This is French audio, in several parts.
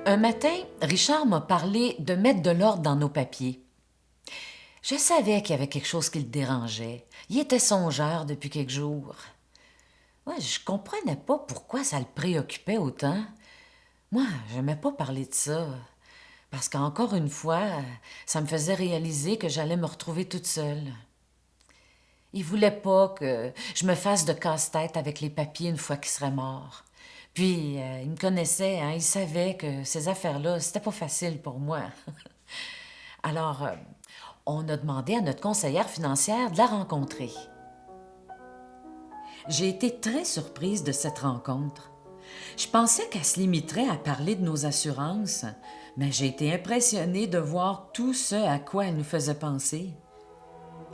Un matin, Richard m'a parlé de mettre de l'ordre dans nos papiers. Je savais qu'il y avait quelque chose qui le dérangeait. Il était songeur depuis quelques jours. Ouais, je comprenais pas pourquoi ça le préoccupait autant. Moi, j'aimais pas parler de ça. Parce qu'encore une fois, ça me faisait réaliser que j'allais me retrouver toute seule. Il voulait pas que je me fasse de casse-tête avec les papiers une fois qu'il serait mort. Puis, il me connaissait, hein, il savait que ces affaires-là, c'était pas facile pour moi. Alors, on a demandé à notre conseillère financière de la rencontrer. J'ai été très surprise de cette rencontre. Je pensais qu'elle se limiterait à parler de nos assurances, mais j'ai été impressionnée de voir tout ce à quoi elle nous faisait penser.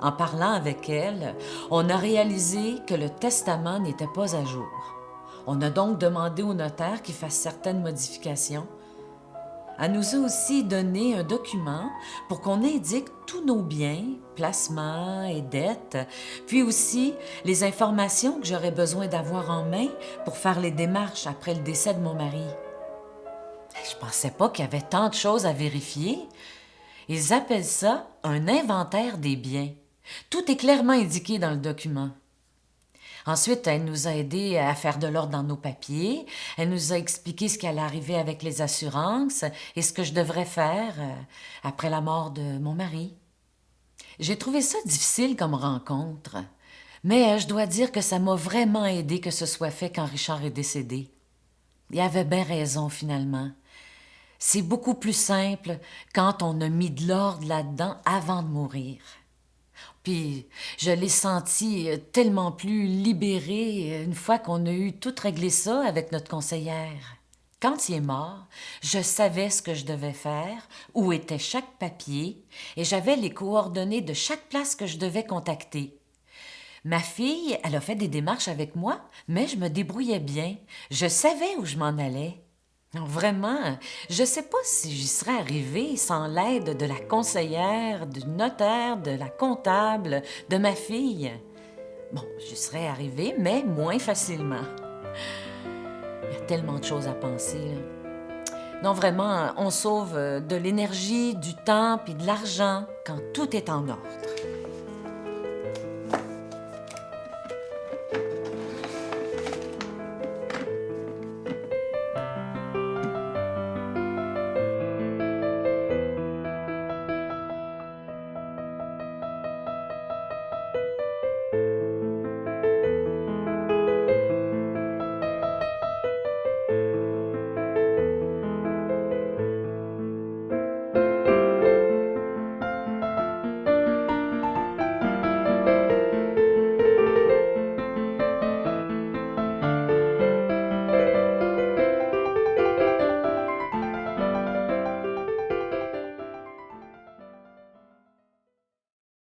En parlant avec elle, on a réalisé que le testament n'était pas à jour. On a donc demandé au notaire qu'il fasse certaines modifications. Elle nous a aussi donné un document pour qu'on indique tous nos biens, placements et dettes, puis aussi les informations que j'aurais besoin d'avoir en main pour faire les démarches après le décès de mon mari. Je pensais pas qu'il y avait tant de choses à vérifier. Ils appellent ça un inventaire des biens. Tout est clairement indiqué dans le document. Ensuite, elle nous a aidés à faire de l'ordre dans nos papiers. Elle nous a expliqué ce qui allait arriver avec les assurances et ce que je devrais faire après la mort de mon mari. J'ai trouvé ça difficile comme rencontre, mais je dois dire que ça m'a vraiment aidé que ce soit fait quand Richard est décédé. Il avait bien raison finalement. C'est beaucoup plus simple quand on a mis de l'ordre là-dedans avant de mourir. Puis je l'ai senti tellement plus libérée une fois qu'on a eu tout réglé ça avec notre conseillère. Quand il est mort, je savais ce que je devais faire, où était chaque papier, et j'avais les coordonnées de chaque place que je devais contacter. Ma fille, elle a fait des démarches avec moi, mais je me débrouillais bien. Je savais où je m'en allais. Non, vraiment, je sais pas si j'y serais arrivée sans l'aide de la conseillère, du notaire, de la comptable, de ma fille. Bon, j'y serais arrivée, mais moins facilement. Il y a tellement de choses à penser, là. Non, vraiment, on sauve de l'énergie, du temps puis de l'argent quand tout est en ordre.